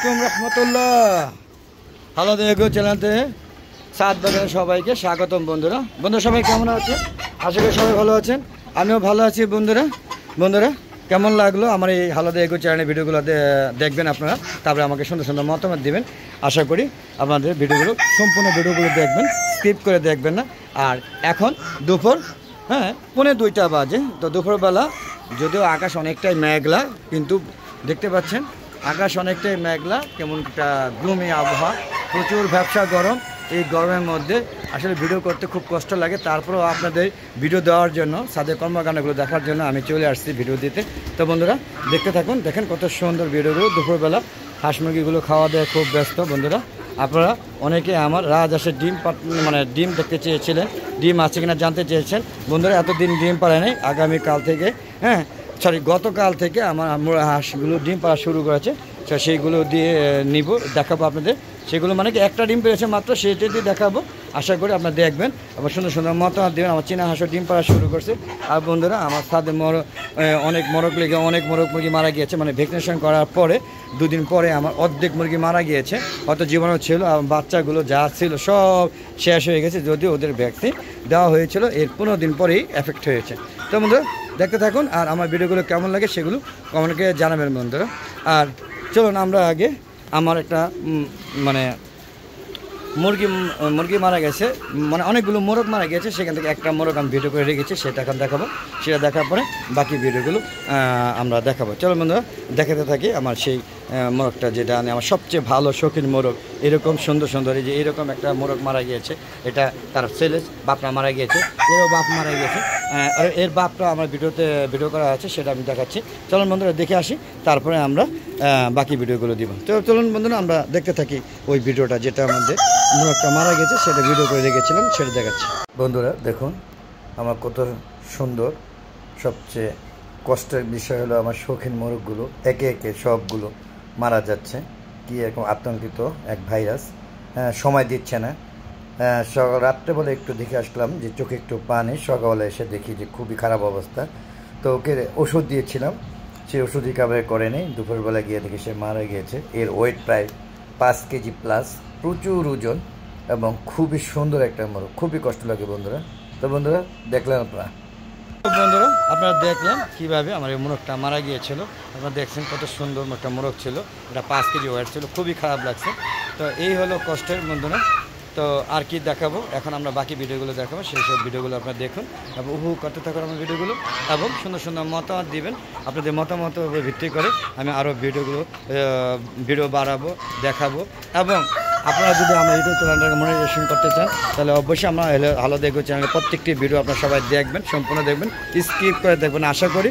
আলাইকুম রহমতুল্লাহ। হ্যালো দেখো চ্যানেলতে সাত বাগানের সবাইকে স্বাগতম। বন্ধুরা সবাই কেমন আছেন? আশা করি সবাই ভালো আছেন, আমিও ভালো আছি। বন্ধুরা কেমন লাগলো আমার এই হালাদা এগো চ্যানেলের ভিডিওগুলো দেখবেন আপনারা, তারপরে আমাকে সুন্দর সুন্দর মতামত দিবেন। আশা করি আপনাদের ভিডিওগুলো সম্পূর্ণ ভিডিওগুলো দেখবেন, স্কিপ করে দেখবেন না। আর এখন দুপুর 1:45 বাজে। তো দুপুরবেলা যদিও আকাশ অনেকটাই মেঘলা, কিন্তু দেখতে পাচ্ছেন আকাশ অনেকটাই মেঘলা, কেমন একটা গ্লুমি আবহাওয়া, প্রচুর ব্যবসা গরম। এই গরমের মধ্যে আসলে ভিডিও করতে খুব কষ্ট লাগে, তারপরেও আপনাদের ভিডিও দেওয়ার জন্য, সাদের কর্মকাণ্ডগুলো দেখার জন্য আমি চলে আসছি ভিডিও দিতে। তো বন্ধুরা দেখতে থাকুন, দেখেন কত সুন্দর ভিডিওগুলো। দুপুরবেলা হাঁস মুরগিগুলো খাওয়া দাওয়া খুব ব্যস্ত। বন্ধুরা আপনারা অনেকে আমার রাজহাঁসের ডিম দেখতে চেয়েছিলেন, ডিম আছে কিনা জানতে চেয়েছেন। বন্ধুরা এতদিন ডিম পারে নাই, আগামীকাল থেকে গতকাল থেকে আমার হাঁসগুলো ডিম পাড়া শুরু করেছে। সেইগুলো দিয়ে নিব, দেখাবো আপনাদের। সেগুলো মানে কি একটা ডিম পেয়েছে মাত্র, সেটা দিয়ে দেখাবো। আশা করি আপনারা দেখবেন, আবার সুন্দর সুন্দর মতামত দেবেন। আমার চীনা হাঁসও ডিম পাড়া শুরু করছে। আর বন্ধুরা আমার সাথে অনেক মোরগ লেগে অনেক মুরগি মারা গিয়েছে, মানে ভ্যাকসিনেশন করার পরে 2 দিন পরে আমার অর্ধেক মুরগি মারা গিয়েছে। হয়তো জীবাণু ছিল, আর বাচ্চাগুলো যা ছিল সব শেষ হয়ে গেছে, যদিও ওদের ভ্যাকসিন দেওয়া হয়েছিল এর 15 দিন পরেই এফেক্ট হয়েছে। তো বন্ধুরা দেখতে থাকুন, আর আমার ভিডিওগুলো কেমন লাগে সেগুলো কমেন্টে জানাবেন বন্ধুরা। আর চলুন আমরা আগে আমার একটা মুরগি মারা গেছে, মানে অনেকগুলো মোরগ মারা গেছে, সেখান থেকে একটা মোরগ আমি ভিডিও করে রেখেছি, সেটা এখন দেখাবো। সেটা দেখার পরে বাকি ভিডিওগুলো আমরা দেখাবো। চলো বন্ধুরা দেখাতে থাকি আমার সেই মোরগটা, যেটা আমার সবচেয়ে ভালো শৌখিন মোরগ। এরকম সুন্দর সুন্দর, এই যে এরকম একটা মোরগ মারা গিয়েছে, এটা তার ছেলে বাপটা মারা গিয়েছে, এরও বাপ মারা গিয়েছে। আর এর বাপটা আমার ভিডিও করা আছে, সেটা আমি দেখাচ্ছি। চলুন বন্ধুরা দেখে আসি, তারপরে আমরা বাকি ভিডিওগুলো দিব। তো চলুন বন্ধুরা আমরা দেখতে থাকি ওই ভিডিওটা, যেটা আমাদের মোরগটা মারা গেছে, সেটা ভিডিও করে রেখেছিলাম, সেটা দেখাচ্ছি। বন্ধুরা দেখুন আমার কত সুন্দর। সবচেয়ে কষ্টের বিষয় হলো আমার শৌখিন মোরগগুলো একে একে সবগুলো মারা যাচ্ছে। কি এরকম আতঙ্কিত এক ভাইরাস, সময় দিচ্ছে না। রাত্রে বলে একটু দেখে আসলাম যে চোখে একটু পানি, সকালে এসে দেখি যে খুবই খারাপ অবস্থা। তো ওকে ওষুধ দিয়েছিলাম, সেই ওষুধই কাভার করেনি। দুপুরবেলা গিয়ে দেখি সে মারা গিয়েছে। এর ওয়েট প্রায় 5 কেজি প্লাস, প্রচুর ওজন এবং খুবই সুন্দর একটা মোরগ। খুবই কষ্ট লাগে বন্ধুরা। তো বন্ধুরা দেখলেন আপনারা দেখলেন কীভাবে আমার এই মোরগটা মারা গিয়েছিল। আপনারা দেখছেন কত সুন্দর একটা মোরগ ছিল, এটা 5 কেজি ওয়েট ছিল, খুবই খারাপ লাগছে। তো এই হলো কষ্টের বন্ধুরা। তো আর কি দেখাবো, এখন আমরা বাকি ভিডিওগুলো দেখাবো, সেই সব ভিডিওগুলো আপনারা দেখুন এবং উপভোগ করতে থাকুন আমার ভিডিওগুলো, এবং সুন্দর সুন্দর মতামত দিবেন। আপনাদের মতামতের উপর ভিত্তি করে আমি আরও ভিডিও বাড়াবো, দেখাবো। এবং আপনারা যদি আমার ইউটিউব চ্যানেলটাকে মনিটাইজেশন করতে চান, তাহলে অবশ্যই আমরা হালাদা এগো চ্যানেলের প্রত্যেকটি ভিডিও আপনারা সবাই দেখবেন, সম্পূর্ণ দেখবেন, স্কিপ করে দেখবেন। আশা করি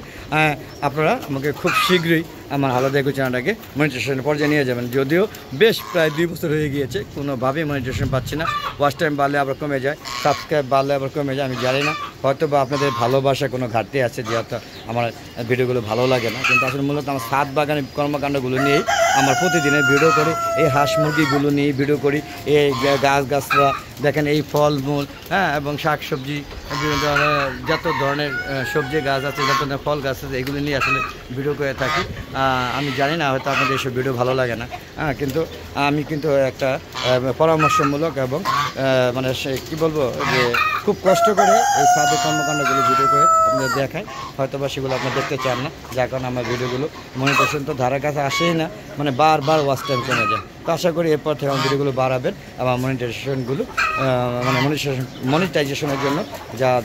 আপনারা আমাকে খুব শীঘ্রই আমার হালাদা এগো চ্যানেলটাকে মনিটাইজেশন পর্যায়ে নিয়ে যাবেন। যদিও বেশ প্রায় 2 বছর হয়ে গিয়েছে, কোনোভাবেই মনিটাইজেশন পাচ্ছি না। ওয়াচ টাইম বাড়লে আবার কমে যায়, সাবস্ক্রাইব বাড়লে আবার কমে যায়, আমি জানি না। হয়তো বা আপনাদের ভালোবাসা কোনো ঘাটতি আছে, যেহেতু আমার ভিডিওগুলো ভালো লাগে না। কিন্তু আসলে মূলত আমার ছাদ বাগানের কর্মকাণ্ডগুলো নিয়েই আমার প্রতিদিনের ভিডিও করি, এই হাঁস মুরগিগুলো নিয়ে ভিডিও করি, এই গাছগাছরা দেখেন, এই ফলমূল এবং শাকসবজি, বিভিন্ন ধরনের যত ধরনের সবজি গাছ আছে, যত ধরনের ফল গাছ আছে, এগুলো নিয়ে আসলে ভিডিও করে থাকি। আমি জানি না হয়তো আপনাদের এইসব ভিডিও ভালো লাগে না, কিন্তু আমি কিন্তু একটা পরামর্শমূলক এবং কি বলবো, যে খুব কষ্ট করে এই সাদের কর্মকাণ্ডগুলো ভিডিও করে আপনাদের দেখাই। হয়তো বা সেগুলো আপনারা দেখতে চান না, যার কারণে আমার ভিডিওগুলো মনিটাইজেশন তো ধারা কাছে আসেই না, মানে বারবার ওয়াচ টাইম কমে যায়। তো আশা করি এরপর থেকে আমার ভিডিওগুলো বাড়াবেন, আমার মনিটাইজেশনগুলো মনিটাইজেশনের জন্য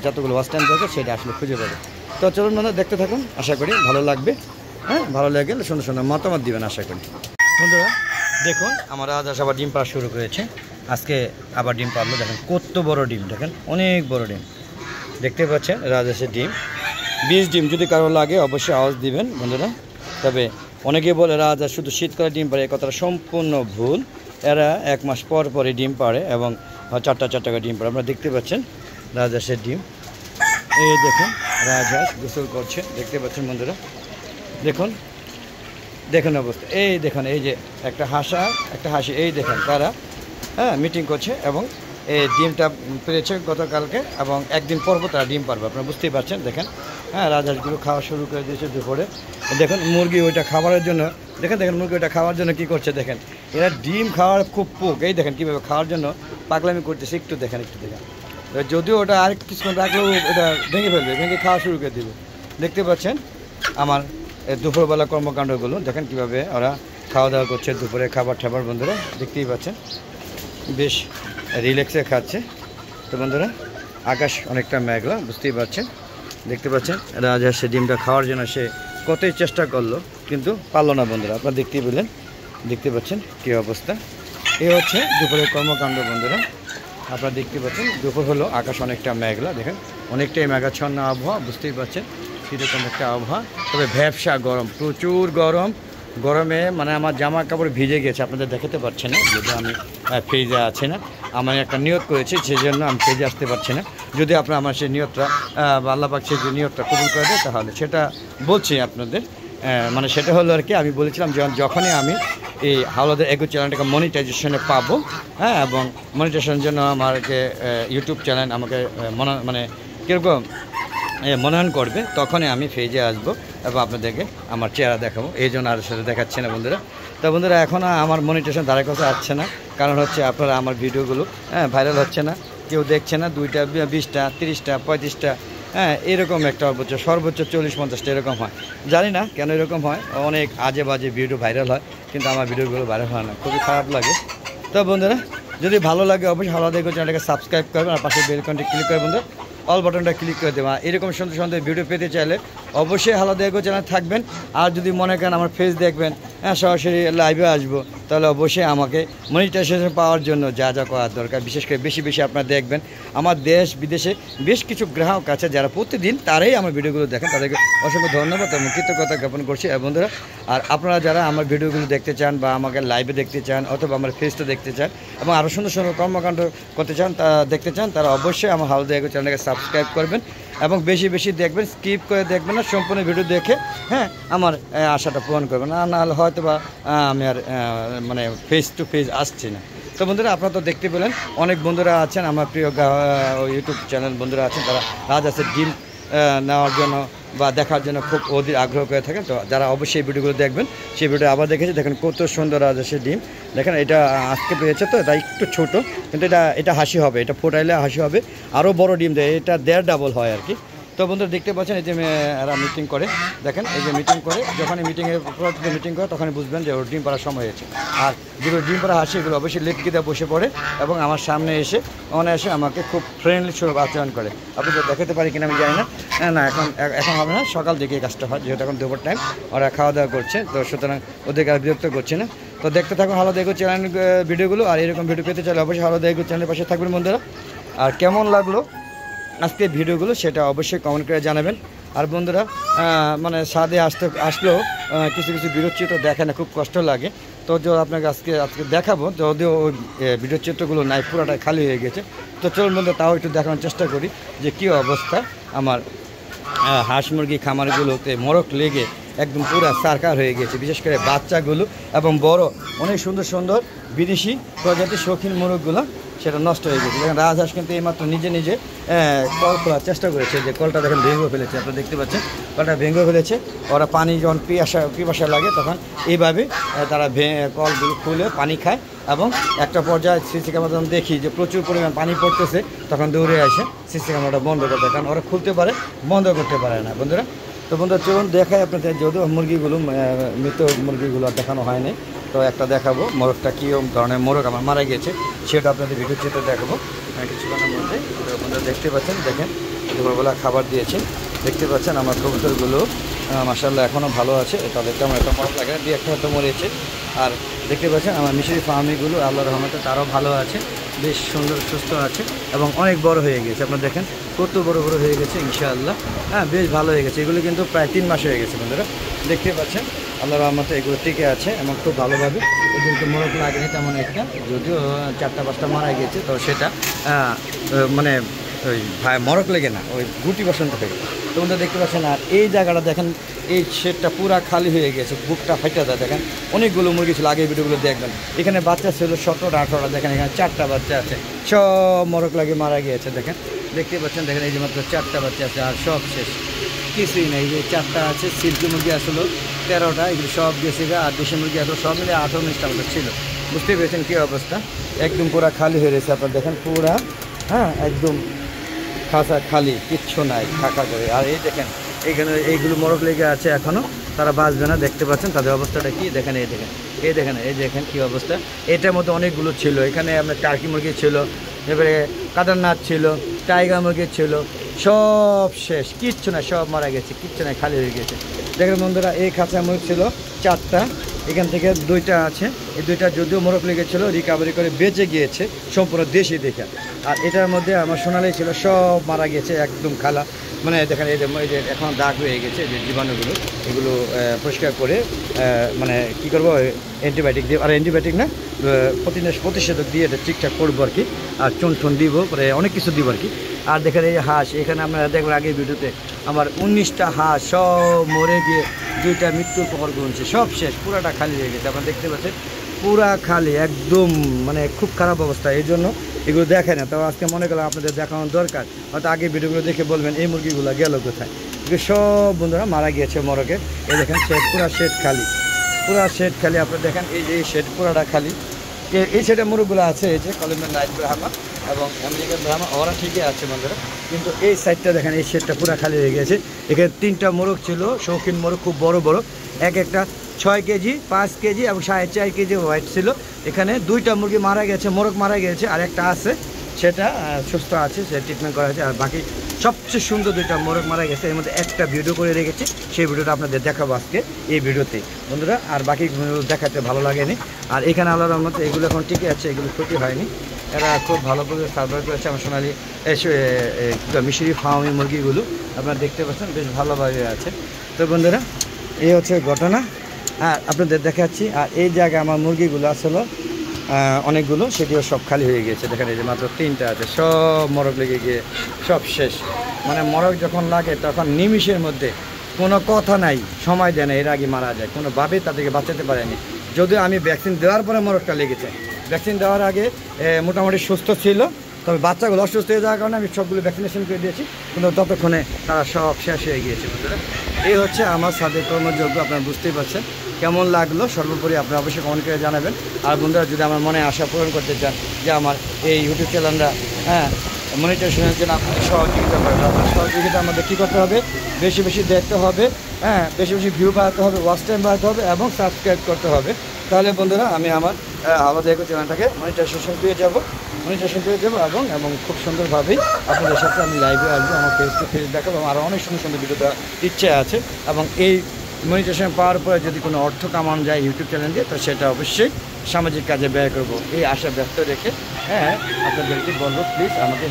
যতগুলো ওয়াচ টাইম থাকে সেটা আসলে খুঁজে পাবে। তো চলুন বন্ধুরা দেখতে থাকুন, আশা করি ভালো লাগবে। ভালো লাগলে সুন্দর সুন্দর মতামত দিবেন আশা করি। বন্ধুরা দেখুন আমার রাজহাঁস আবার ডিম পাড়া শুরু করেছে, আজকে আবার ডিম পারলো। দেখেন কত বড় ডিম, দেখেন অনেক বড় ডিম দেখতে পাচ্ছেন। রাজহাঁসের ডিম 20 ডিম, যদি কারো লাগে অবশ্যই আওয়াজ দিবেন বন্ধুরা। তবে অনেকে বলে রাজহাঁস শুধু শীতকালে ডিম পারে, এই কথাটা সম্পূর্ণ ভুল। এরা 1 মাস পর পরই ডিম পারে এবং 4টা করে ডিম পারে। আপনারা দেখতে পাচ্ছেন রাজহাঁসের ডিম। এই দেখুন রাজহাঁস গোসল করছে, দেখতে পাচ্ছেন বন্ধুরা। দেখুন অবস্থা, এই দেখুন, এই যে একটা হাসি, এই দেখেন তারা মিটিং করছে এবং এই ডিমটা পেরেছে গতকালকে, এবং 1 দিন পর তারা ডিম পারবে। আপনারা বুঝতেই পারছেন, দেখেন হ্যাঁ রাজহাঁসগুলো খাওয়া শুরু করে দিয়েছে দুপুরে। দেখুন মুরগি ওইটা খাবারের জন্য, দেখেন মুরগি ওইটা খাওয়ার জন্য কী করছে দেখেন, এরা ডিম খাওয়ার খুব পোক, এই দেখেন কীভাবে খাওয়ার জন্য পাগলামি করতেছে, একটু দেখেন। যদিও ওটা আর কিছুক্ষণ রাখলেও এটা ভেঙে ফেলবে, ভেঙে খাওয়া শুরু করে দেবে। দেখতে পাচ্ছেন আমার দুপুরবেলা কর্মকাণ্ডগুলো, দেখেন কীভাবে ওরা খাওয়া দাওয়া করছে দুপুরে খাবার বন্ধুরা, দেখতেই পাচ্ছেন বেশ রিল্যাক্সে খাচ্ছে। তো বন্ধুরা আকাশ অনেকটা মেঘলা, বুঝতেই পারছেন, দেখতে পাচ্ছেন রাজহাঁস সে ডিমটা খাওয়ার জন্য সে কতই চেষ্টা করলো কিন্তু পারলো না বন্ধুরা, আপনারা দেখতেই পেলেন, দেখতে পাচ্ছেন কী অবস্থা। এই হচ্ছে দুপুরের কর্মকাণ্ড বন্ধুরা, আপনারা দেখতে পাচ্ছেন দুপুর হলো, আকাশ অনেকটা মেঘলা, দেখেন অনেকটাই মেঘাচ্ছন্ন আবহাওয়া, বুঝতেই পারছেন কীরকম একটা আবহাওয়া। তবে ভ্যাবসা গরম, প্রচুর গরম, গরমে মানে আমার জামা কাপড় ভিজে গেছে, আপনাদের দেখাতে পারছি না যদি আমি ফ্রিজে আছে না, আমি একটা নিয়ত করেছি সেই জন্য আমি ফ্রিজে আসতে পারছি না। যদি আপনারা আমার সেই নিয়তটা আল্লাহ পাক সেই নিয়তটা কবুল করে দেয় তাহলে সেটা বলছি আপনাদের, মানে সেটা হলো আর কি, আমি বলেছিলাম যখনই আমি এই হাওলাদার এগো চ্যানেলটাকে মনিটাইজেশনে পাবো, হ্যাঁ, এবং মনিটাইজেশনের জন্য আমাকে ইউটিউব চ্যানেল আমাকে মানে কীরকম মনোনয়ন করবে, তখনই আমি ফেজে আসবো এবং আপনাদেরকে আমার চেহারা দেখাবো, এই জন্য আর সাথে দেখাচ্ছে না বন্ধুরা। তো বন্ধুরা এখনও আমার মনিটাইজেশন ধারে কাছে আসছে না, কারণ হচ্ছে আপনারা আমার ভিডিওগুলো ভাইরাল হচ্ছে না, কেউ দেখছে না, 2টা 20টা 30টা 35টা, হ্যাঁ এরকম একটা সর্বোচ্চ 40-50টা এরকম হয়। জানি না কেন এরকম হয়, অনেক আজে বাজে ভিডিও ভাইরাল হয় কিন্তু আমার ভিডিওগুলো ভাইরাল হয় না, খুবই খারাপ লাগে। তো বন্ধুরা যদি ভালো লাগে অবশ্যই হাওলাদার এগো চ্যানেলটাকে সাবস্ক্রাইব করবেন, আর পাশে বেল আইকনটি ক্লিক করে বন্ধুরা অল বাটনটা ক্লিক করে দেওয়া। এরকম সুন্দর সুন্দর ভিডিও পেতে চাইলে অবশ্যই হাওলাদার এগো চ্যানেল থাকবেন। আর যদি মনে করেন আমার ফেস দেখবেন, হ্যাঁ সরাসরি লাইভে আসবো, তাহলে অবশ্যই আমাকে মনিটাইজেশন পাওয়ার জন্য যা যা করার দরকার, বিশেষ করে বেশি বেশি আপনারা দেখবেন। আমার দেশ বিদেশে বেশ কিছু গ্রাহক আছে যারা প্রতিদিন তারাই আমার ভিডিওগুলো দেখেন, তাদেরকে অসংখ্য ধন্যবাদ এবং কৃতজ্ঞতা জ্ঞাপন করছি বন্ধুরা। আর আপনারা যারা আমার ভিডিওগুলো দেখতে চান বা আমাকে লাইভে দেখতে চান অথবা আমার ফেসটা দেখতে চান এবং আরও সুন্দর সুন্দর কর্মকাণ্ড করতে চান, তা দেখতে চান, তারা অবশ্যই আমার হাওলাদার এগো চ্যানেলটাকে সাবস্ক্রাইব করবেন এবং বেশি বেশি দেখবেন, স্কিপ করে দেখবেন না, সম্পূর্ণ ভিডিও দেখে হ্যাঁ আমার আশাটা পূরণ করবেন। নাহলে হয়তো বা আমি আর মানে ফেস টু ফেস আসছি না। তো বন্ধুরা আপনারা তো দেখতে পেলেন, অনেক বন্ধুরা আছেন আমার প্রিয় ইউটিউব চ্যানেল বন্ধুরা আছেন, তারা রাজহাঁসের ডিম নেওয়ার জন্য বা দেখার জন্য খুব অধীর আগ্রহ করে থাকেন। তো যারা অবশ্যই ভিডিওগুলো দেখবেন, সেই ভিডিও আবার দেখেছি, দেখেন কত সুন্দর রাজহাঁসের ডিম, দেখেন এটা আজকে পেয়েছে, তো এটা একটু ছোটো কিন্তু এটা হাসি হবে, এটা ফোটাইলে হাসি হবে, আরও বড় ডিম দেয়, এটা 1.5 ডাবল হয় আর কি। তো বন্ধুরা দেখতে পাচ্ছেন এই যে এরা মিটিং করে, দেখেন এই যে মিটিং করে, যখনই মিটিং করে তখনই বুঝবেন যে ওর ডিম পাড়ার সময় হয়েছে। আর যেগুলো ডিম পাড়া হাসি এগুলো অবশ্যই লেটকে দিয়ে বসে পড়ে এবং আমার সামনে এসে অনায়াসে আমাকে খুব ফ্রেন্ডলি স্বরূপ আচরণ করে। আপনাদের দেখাতে পারি কিনা আমি জানি না, না এখন হবে না, সকাল দিকে এই কাজটা হয়, যেহেতু এখন দুপুর টাইম ওরা খাওয়া দাওয়া করছে, তো সুতরাং ওদেরকে আর বিরক্ত করছে না। তো দেখতে থাকুন হাওলাদার এগো চ্যানেল ভিডিওগুলো, আর এরকম ভিডিও পেতে চাইলে অবশ্যই হাওলাদার এগো চ্যানেলের পাশে থাকবেন বন্ধুরা। আর কেমন লাগলো আজকে ভিডিওগুলো সেটা অবশ্যই কমেন্ট করে জানাবেন। আর বন্ধুরা মানে সাদে আসলেও কিছু কিছু ভিডিওর চিত্র দেখে না, খুব কষ্ট লাগে। তো আপনাকে আজকে দেখাবো, যদিও ওই ভিডিওর চিত্রগুলো নাই, পুরোটাই খালি হয়ে গেছে। তো চলুন বন্ধু তাও একটু দেখানোর চেষ্টা করি যে কী অবস্থা আমার হাঁস মুরগি খামারগুলোতে মরক লেগে একদম পুরো সারকার হয়ে গেছে, বিশেষ করে বাচ্চাগুলো এবং বড় অনেক সুন্দর সুন্দর বিদেশি প্রজাতির শৌখিন মোরগগুলো সেটা নষ্ট হয়ে গেছে। দেখেন রাজহাঁস কিন্তু এইমাত্র নিজে কল খোলার চেষ্টা করেছে, যে কলটা দেখেন ভেঙে ফেলেছে, আপনারা দেখতে পাচ্ছেন কলটা ভেঙে ফেলেছে। ওরা পানি যখন পিপাসা লাগে তখন এইভাবে তারা কলগুলো খুলে পানি খায় এবং একটা পর্যায়ে সিসি ক্যামেরা যখন দেখি যে প্রচুর পরিমাণ পানি পড়তেছে তখন দৌড়ে আসে সিসি ক্যামেরাটা বন্ধ করতে, কারণ ওরা খুলতে পারে বন্ধ করতে পারে না বন্ধুরা। তো বন্ধুরা চলুন দেখায় আপনাদের, যদিও মুরগিগুলো মৃত মুরগিগুলো দেখানো হয়নি, তো একটা দেখাবো মোরগটা কী ধরনের মোরগ আমার মারা গেছে সেটা আপনাদের ভিডিও চিত্র দেখাবো কিছুক্ষণের মধ্যে। তো বন্ধুরা দেখতে পাচ্ছেন, দেখেন দুপুরবেলা খাবার দিয়েছি, দেখতে পাচ্ছেন আমার কবুতরগুলো মাশাআল্লাহ এখনও ভালো আছে, তাদের তেমন একটা মরক লাগে না, 2-1টা হয়তো মরেছে। আর দেখতে পাচ্ছেন আমার মিশরি ফার্মিগুলো আল্লাহর রহমতে তারাও ভালো আছে, বেশ সুন্দর সুস্থ আছে এবং অনেক বড় হয়ে গেছে। আপনারা দেখেন কত বড় বড় হয়ে গেছে ইনশাআল্লাহ, হ্যাঁ বেশ ভালো হয়ে গেছে। এগুলো কিন্তু প্রায় 3 মাস হয়ে গেছে বন্ধুরা, দেখতে পাচ্ছেন আল্লাহর রহমতে এগুলো টিকে আছে এবং খুব ভালোভাবে। এগুলো মরক লাগেনি তেমন একটা, যদিও 4টা-5টা মারা গেছে, তো সেটা মানে ওই মরক লেগে না, ওই গুটি বসন্ত থেকে। তো বন্ধুরা দেখতে পাচ্ছেন, আর এই জায়গাটা দেখেন, এই শেডটা পুরা খালি হয়ে গেছে, বুকটা ফাইটা দেয়। দেখেন অনেকগুলো মুরগি ছিল, আগে ভিডিওগুলো দেখবেন, এখানে বাচ্চা ছিল 17-18টা, দেখেন এখানে 4টা বাচ্চা আছে, সব মরক লাগে মারা গিয়েছে। দেখেন দেখতে পাচ্ছেন, দেখেন এই যে মাত্র 4টা বাচ্চা আছে আর সব শেষ। কিছুই নাই, যে 4টা আছে। সিল্কি মুরগি আসলো 13টা, এগুলো সব গেছে গা। আর দেশি মুরগি আসলো সব মিলে 18-19টা মতো ছিল। বুঝতে পেরেছেন কী অবস্থা, একদম পুরা খালি হয়ে রয়েছে। আপনার দেখেন পুরা, হ্যাঁ, একদম খাসা খালি, কিচ্ছু নাই, ফাঁকা করে। আর এই দেখেন এইখানে এইগুলো মোরগ লেগে আছে এখনও, তারা বাঁচবে না। দেখতে পাচ্ছেন তাদের অবস্থাটা কি, দেখেন এই দেখেন, এই দেখেন, এই দেখেন কী অবস্থা। এটার মধ্যে অনেকগুলো ছিল, এখানে আপনার টার্কি মুরগি ছিল, এবারে কাদারনাথ ছিল, টাইগার মুরগি ছিল, সব শেষ, কিচ্ছু না, সব মারা গেছে, কিচ্ছু না, খালি হয়ে গেছে। দেখেন বন্ধুরা, এই খাঁচা মুরগ ছিল 4টা, এখান থেকে 2টা আছে। এই 2টা যদিও মোরগ লেগেছিলো, রিকাভারি করে বেঁচে গিয়েছে সম্পূর্ণ দেশি দেখে। আর এটার মধ্যে আমার সোনালি ছিল, সব মারা গেছে একদম খালা। মানে দেখেন এই যে এখন দাগ হয়ে গেছে, যে জীবাণুগুলো, এগুলো পরিষ্কার করে মানে কী করবো, অ্যান্টিবায়োটিক দিয়ে, আর অ্যান্টিবায়োটিক না, প্রতিষেধক দিয়ে এটা ঠিকঠাক করবো আর কি। আর চুন দিব, পরে অনেক কিছু দিব আর কি। আর দেখেন এই হাঁস, এখানে আপনারা দেখবেন আগের ভিডিওতে আমার 19টা হাঁস সব মরে গিয়ে 2টা মৃত্যুর পর গুনছে, সব শেষ, পুরাটা খালি হয়ে গেছে। আপনারা দেখতে পাচ্ছেন পুরা খালি একদম, মানে খুব খারাপ অবস্থা। এই জন্য এগুলো দেখে না, তাও আজকে মনে করলাম আপনাদের দেখানোর দরকার। হয়তো আগে ভিডিওগুলো দেখে বলবেন এই মুরগিগুলো গেল কোথায়। এগুলো সব বন্ধুরা মারা গিয়েছে মোরগে। এই দেখেন শেড, পুরা শেড খালি, পুরা শেড খালি। আপনারা দেখেন এই যে এই শেড পুরাটা খালি। এই শেডে মুরগগুলো আছে, এই যে কলমের নাইট ব্রাহ্মা এবং আমেরিকান ব্রাহ্মা, ওরা ঠিকই আছে বন্ধুরা। কিন্তু এই সাইডটা দেখেন, এই শেডটা পুরা খালি হয়ে গেছে। এখানে 3টা মোরগ ছিল, শৌখিন মোরগ, খুব বড় বড়, একটা 6 কেজি, 5 কেজি এবং 4.5 কেজি হোয়াইট ছিল। এখানে 2টা মুরগি মারা গেছে, মোরগ মারা গেছে, আর একটা আছে, সেটা সুস্থ আছে, সে ট্রিটমেন্ট করা হয়েছে। আর বাকি সবচেয়ে সুন্দর 2টা মোরগ মারা গেছে। এর মধ্যে একটা ভিডিও করে রেখেছি, সেই ভিডিওটা আপনাদের দেখাবো আজকে এই ভিডিওতে বন্ধুরা। আর বাকি দেখাতে ভালো লাগেনি। আর এখানে আল্লাহর রহমতে এগুলো এখন ঠিকই আছে, এগুলো ক্ষতি হয়নি, এরা খুব ভালো করে সার্ভাইভ করেছে। আমার সোনালি মিশরি ফার্মি মুরগিগুলো আপনারা দেখতে পাচ্ছেন বেশ ভালোভাবে আছে। তো বন্ধুরা, এই হচ্ছে ঘটনা, আর আপনাদের দেখাচ্ছি। আর এই জায়গায় আমার মুরগিগুলো আসলে অনেকগুলো, সেটিও সব খালি হয়ে গিয়েছে। দেখেন এই যে মাত্র 3টা আছে, সব মোরগ লেগে গিয়ে সব শেষ। মানে মোরগ যখন লাগে তখন নিমিষের মধ্যে, কোনো কথা নাই, সময় দেয় না, এর আগে মারা যায়, কোনোভাবেই তাদেরকে বাঁচাতে পারেনি। যদিও আমি ভ্যাকসিন দেওয়ার পরে মোরগটা লেগেছে, ভ্যাকসিন দেওয়ার আগে মোটামুটি সুস্থ ছিল, তবে বাচ্চাগুলো অসুস্থ হয়ে যাওয়ার কারণে আমি সবগুলো ভ্যাকসিনেশন করে দিয়েছি, কিন্তু ততক্ষণে তারা সব শেষ হয়ে গিয়েছে বন্ধুরা। এই হচ্ছে আমার সাথে কর্মযোগ্য, আপনারা বুঝতেই পারছেন। কেমন লাগলো সর্বোপরি আপনারা অবশ্যই কমেন্ট করে জানাবেন। আর বন্ধুরা, যদি আমার মনে আশা পূরণ করতে চান যে আমার এই ইউটিউব চ্যানেলটা মনিটাইজেশনের জন্য আপনাদের সহযোগিতা করেন, আপনার সহযোগিতা আমাদের কী করতে হবে, বেশি বেশি দেখতে হবে, বেশি বেশি ভিউ বাড়াতে হবে, ওয়াচ টাইম বাড়াতে হবে এবং সাবস্ক্রাইব করতে হবে। তাহলে বন্ধুরা আমি আমার আমাদের এই চ্যানেলটাকে মনিটাইজেশন পেয়ে যাব এবং খুব সুন্দরভাবেই আপনাদের সাথে আমি লাইভে আসবো, আমার ফেস টু ফেস দেখাবো। আরও অনেক সুন্দর সুন্দর ভিডিও দেওয়ার ইচ্ছে আছে। এবং এই মনিটাইজেশন পাওয়ার পরে যদি কোনো অর্থ কামানো যায় ইউটিউব চ্যানেল দিয়ে, তো সেটা অবশ্যই সামাজিক কাজে ব্যয় করবো, এই আশা ব্যক্ত রেখে আপনাদেরকে বলবো প্লিজ আমাকে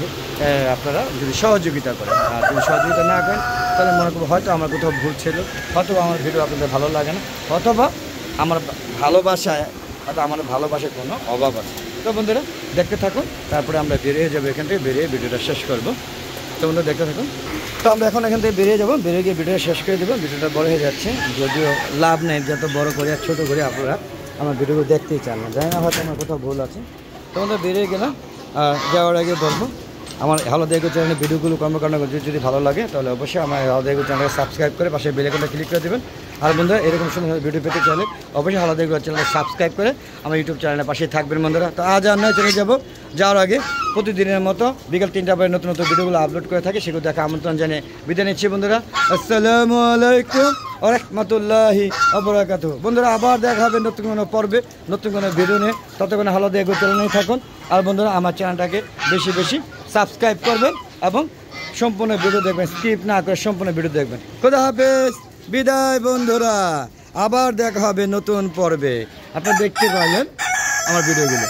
আপনারা যদি সহযোগিতা করেন। আর যদি সহযোগিতা না করেন তাহলে মনে করবো হয়তো আমার কোথাও ভুল ছিল, হয়তো আমার ভিডিও আপনাদের ভালো লাগে না, অথবা আমার ভালোবাসায় কোনো অভাব আছে। তো বন্ধুরা দেখতে থাকুন, তারপরে আমরা বেরিয়ে যাবো এখান থেকে, বেরিয়ে ভিডিওটা শেষ করবো। তো বন্ধুরা দেখতে থাকুন। তো আমরা এখন এখান থেকে বেরিয়ে যাবো, বেরিয়ে গিয়ে ভিডিওটা শেষ করে দেবো। ভিডিওটা বড় হয়ে যাচ্ছে, যদিও লাভ নেই, যত বড় করে আর ছোটো করে আপনারা আমার ভিডিওগুলো দেখতেই চান না, জানি না হয়তো আমার কোথাও ভুল আছে। তো আমরা বেরিয়ে গেলাম। যাওয়ার আগে বলবো আমার হ্যালো দেগো চ্যানেলের ভিডিওগুলো কর্মকাণ্ড যদি ভালো লাগে তাহলে অবশ্যই আমার হ্যালো দেগো চ্যানেলকে সাবস্ক্রাইব করে পাশে বেল আইকনটা ক্লিক করে দেবেন। আর বন্ধুরা এরকম সুন্দর ভিডিও পেতে চাইলে অবশ্যই হ্যালো দেগো চ্যানেলকে সাবস্ক্রাইব করে আমার ইউটিউব চ্যানেলের পাশেই থাকবেন বন্ধুরা। তো আজ আর নয়, চলে যাবো। যাওয়ার আগে প্রতিদিনের মতো বিকাল 3টা পরে নতুন নতুন ভিডিওগুলো আপলোড করে থাকি, সেগুলো দেখা আমন্ত্রণ জানিয়ে বিদায় নিচ্ছি বন্ধুরা। আসসালামু আলাইকুম ওয়া রাহমাতুল্লাহি ওয়া বারাকাতুহু। বন্ধুরা আবার দেখা হবে নতুন কোনো পর্বে, নতুন কোনো ভিডিও নিয়ে। ততক্ষণে হ্যালো দেগো চ্যানেলেই থাকুন। আর বন্ধুরা আমার চ্যানেলটাকে বেশি বেশি সাবস্ক্রাইব করবেন এবং সম্পূর্ণ ভিডিও দেখবেন, স্কিপ না করে সম্পূর্ণ ভিডিও দেখবেন। খোদা হাফেজ, বিদায় বন্ধুরা, আবার দেখা হবে নতুন পর্বে। আপনারা দেখতে পাবেন আমার ভিডিওগুলো।